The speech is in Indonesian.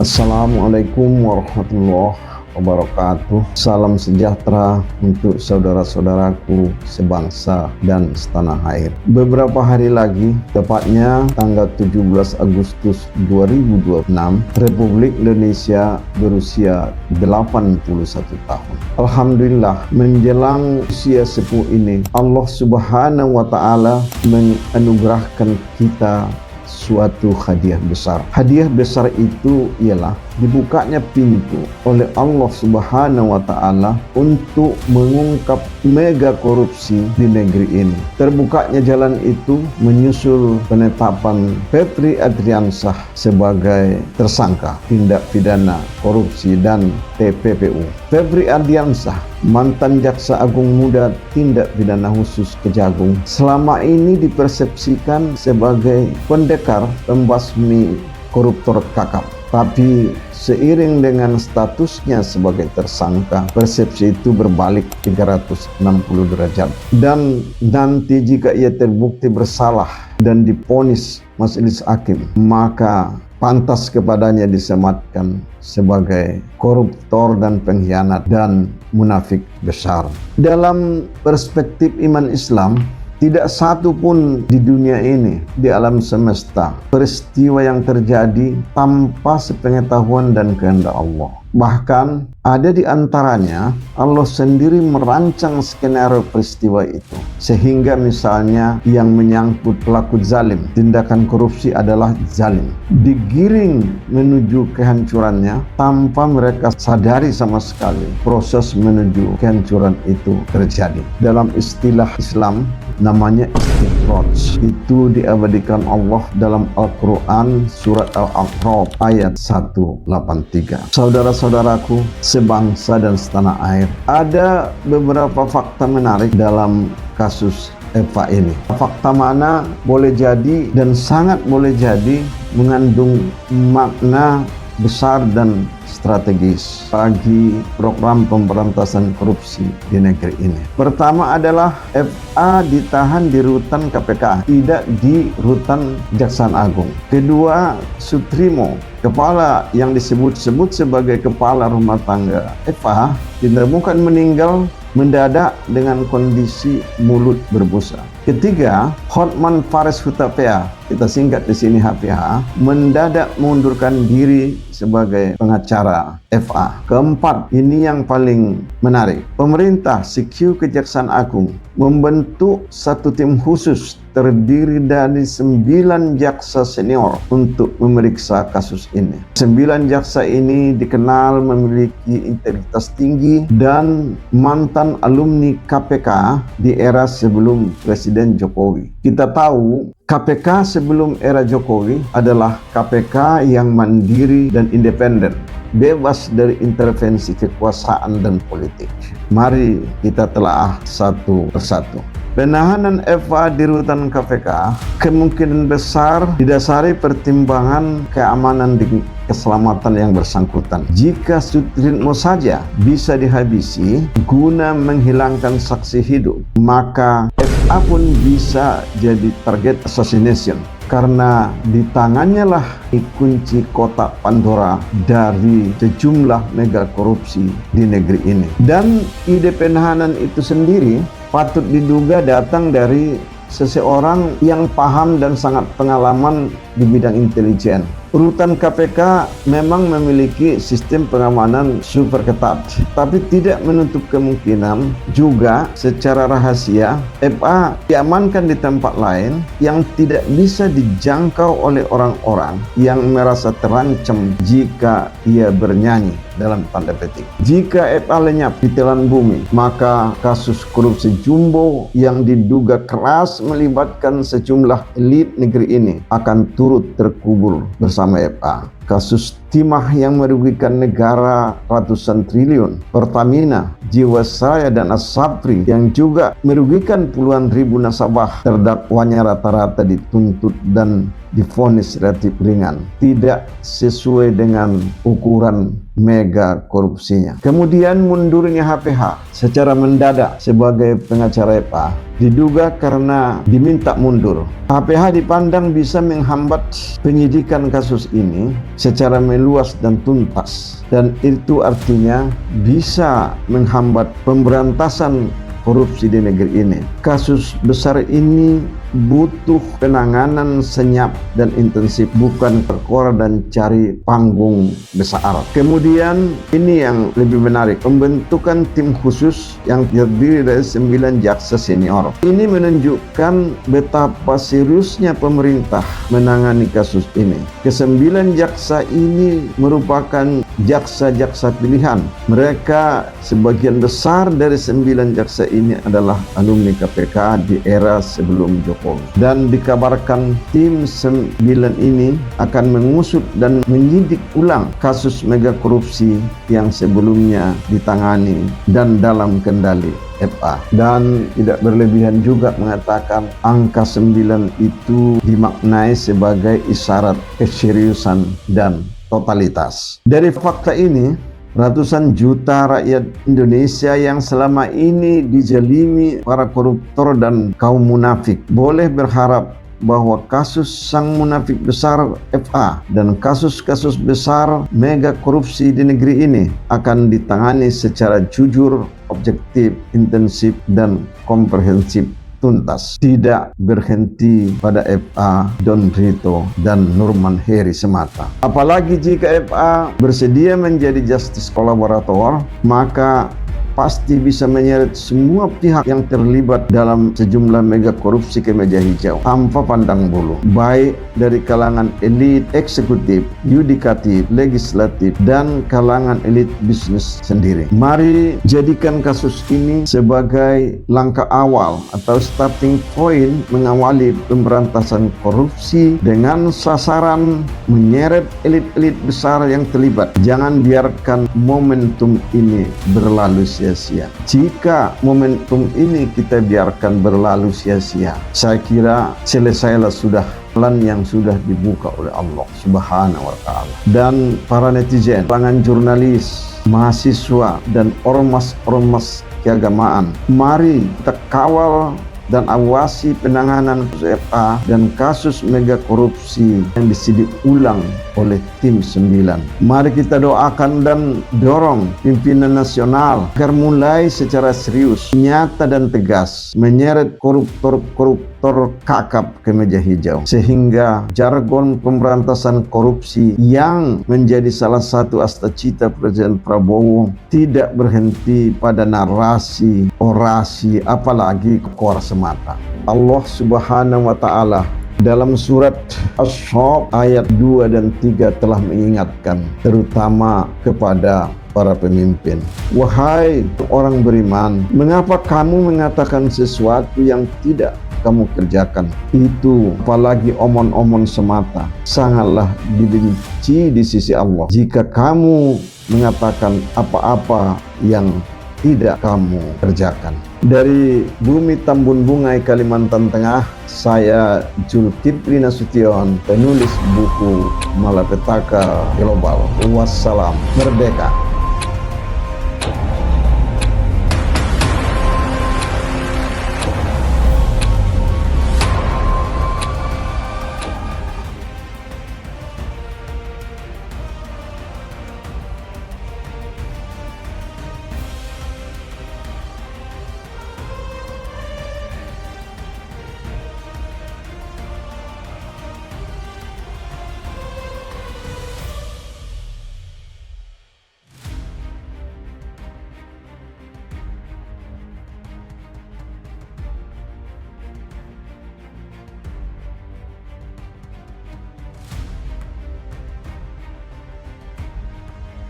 Assalamualaikum warahmatullahi wabarakatuh. Salam sejahtera untuk saudara-saudaraku sebangsa dan setanah air. Beberapa hari lagi, tepatnya tanggal 17 Agustus 2026, Republik Indonesia berusia 81 tahun. Alhamdulillah, menjelang usia sepuh ini, Allah Subhanahu wa Ta'ala menganugerahkan kita suatu hadiah besar. Hadiah besar itu ialah dibukanya pintu oleh Allah Subhanahu wa Ta'ala untuk mengungkap mega korupsi di negeri ini. Terbukanya jalan itu menyusul penetapan Febri Adriansyah sebagai tersangka tindak pidana korupsi dan TPPU. Febri Adriansyah, mantan Jaksa Agung Muda tindak pidana khusus Kejagung, selama ini dipersepsikan sebagai pendekar pembasmi koruptor kakap. Tapi seiring dengan statusnya sebagai tersangka, persepsi itu berbalik 360 derajat. Dan nanti jika ia terbukti bersalah dan divonis majelis hakim, maka pantas kepadanya disematkan sebagai koruptor dan pengkhianat dan munafik besar. Dalam perspektif iman Islam, tidak satu pun di dunia ini, di alam semesta, peristiwa yang terjadi tanpa sepengetahuan dan kehendak Allah. Bahkan ada di antaranya Allah sendiri merancang skenario peristiwa itu. Sehingga misalnya yang menyangkut pelaku zalim, tindakan korupsi adalah zalim, digiring menuju kehancurannya tanpa mereka sadari sama sekali proses menuju kehancuran itu terjadi. Dalam istilah Islam namanya istikhraj. Itu diabadikan Allah dalam Al-Quran surat Al-A'raf ayat 183. Saudara-saudaraku sebangsa dan setanah air, ada beberapa fakta menarik dalam kasus Eva ini. Fakta mana boleh jadi dan sangat boleh jadi mengandung makna besar dan strategis bagi program pemberantasan korupsi di negeri ini. Pertama adalah FA ditahan di rutan KPK, tidak di rutan Kejaksaan Agung. Kedua, Sutrimo, kepala yang disebut-sebut sebagai kepala rumah tangga FA, ditemukan meninggal mendadak dengan kondisi mulut berbusa. Ketiga, Hotman Paris Hutapea, kita singkat di sini HPH, mendadak mengundurkan diri sebagai pengacara FA. Keempat, ini yang paling menarik. Pemerintah CQ Kejaksaan Agung membentuk satu tim khusus terdiri dari 9 jaksa senior untuk memeriksa kasus ini. 9 jaksa ini dikenal memiliki integritas tinggi dan mantan alumni KPK di era sebelum Presiden Jokowi. Kita tahu KPK sebelum era Jokowi adalah KPK yang mandiri dan independen, bebas dari intervensi kekuasaan dan politik. Mari kita telaah satu persatu. Penahanan Eva di rutan KPK kemungkinan besar didasari pertimbangan keamanan dan keselamatan yang bersangkutan. Jika Sutritmo saja bisa dihabisi guna menghilangkan saksi hidup, maka FA pun bisa jadi target assassination. Karena di tangannya lah kunci kotak Pandora dari sejumlah mega korupsi di negeri ini. Dan ide penahanan itu sendiri patut diduga datang dari seseorang yang paham dan sangat pengalaman di bidang intelijen. Rutan KPK memang memiliki sistem pengamanan super ketat, tapi tidak menutup kemungkinan juga secara rahasia FA diamankan di tempat lain yang tidak bisa dijangkau oleh orang-orang yang merasa terancam jika ia bernyanyi dalam tanda petik. Jika FA lenyap di telan bumi, maka kasus korupsi jumbo yang diduga keras melibatkan sejumlah elit negeri ini akan turut terkubur bersama FA. Kasus timah yang merugikan negara ratusan triliun, Pertamina, Jiwasraya dan Asabri yang juga merugikan puluhan ribu nasabah, terdakwanya rata-rata dituntut dan divonis relatif ringan, tidak sesuai dengan ukuran mega korupsinya. Kemudian mundurnya HPH secara mendadak sebagai pengacara FA diduga karena diminta mundur. HPH dipandang bisa menghambat penyidikan kasus ini secara meluas dan tuntas, dan itu artinya bisa menghambat pemberantasan korupsi di negeri ini. Kasus besar ini butuh penanganan senyap dan intensif, bukan perkara dan cari panggung besar. Kemudian ini yang lebih menarik, pembentukan tim khusus yang terdiri dari 9 jaksa senior. Ini menunjukkan betapa seriusnya pemerintah menangani kasus ini. Ke-9 jaksa ini merupakan jaksa-jaksa pilihan. Mereka sebagian besar dari 9 jaksa ini adalah alumni KPK di era sebelum Jokowi. Dan dikabarkan tim 9 ini akan mengusut dan menyidik ulang kasus mega korupsi yang sebelumnya ditangani dan dalam kendali FA. Dan tidak berlebihan juga mengatakan angka 9 itu dimaknai sebagai isyarat keseriusan dan totalitas. Dari fakta ini, ratusan juta rakyat Indonesia yang selama ini dijalimi para koruptor dan kaum munafik boleh berharap bahwa kasus sang munafik besar FA dan kasus-kasus besar mega korupsi di negeri ini akan ditangani secara jujur, objektif, intensif, dan komprehensif, tuntas, tidak berhenti pada FA, Don Rito, dan Nurman Heri semata. Apalagi jika FA bersedia menjadi justice kolaborator, maka pasti bisa menyeret semua pihak yang terlibat dalam sejumlah mega korupsi ke meja hijau tanpa pandang bulu, baik dari kalangan elit eksekutif, yudikatif, legislatif, dan kalangan elit bisnis sendiri. Mari jadikan kasus ini sebagai langkah awal atau starting point mengawali pemberantasan korupsi dengan sasaran menyeret elit-elit besar yang terlibat. Jangan biarkan momentum ini berlalu sia-sia. Jika momentum ini kita biarkan berlalu sia-sia, saya kira selesailah sudah plan yang sudah dibuka oleh Allah Subhanahu wa Ta'ala. Dan para netizen, kalangan jurnalis, mahasiswa, dan ormas-ormas keagamaan, mari kita kawal dan awasi penanganan kasus FA dan kasus mega korupsi yang disidik ulang oleh tim 9. Mari kita doakan dan dorong pimpinan nasional agar mulai secara serius, nyata dan tegas menyeret koruptor kakap ke meja hijau, sehingga jargon pemberantasan korupsi yang menjadi salah satu cita Presiden Prabowo tidak berhenti pada narasi, orasi, apalagi kekor semata. Allah Subhanahu wa Ta'ala dalam surat Asy-Syaff ayat 2 dan 3 telah mengingatkan terutama kepada para pemimpin. Wahai orang beriman, mengapa kamu mengatakan sesuatu yang tidak kamu kerjakan? Itu apalagi omon-omon semata, sangatlah dibenci di sisi Allah jika kamu mengatakan apa-apa yang tidak kamu kerjakan. Dari Bumi Tambun Bungai, Kalimantan Tengah, saya Zulkifli Nasution, penulis buku Malapetaka Global. Wassalam, merdeka.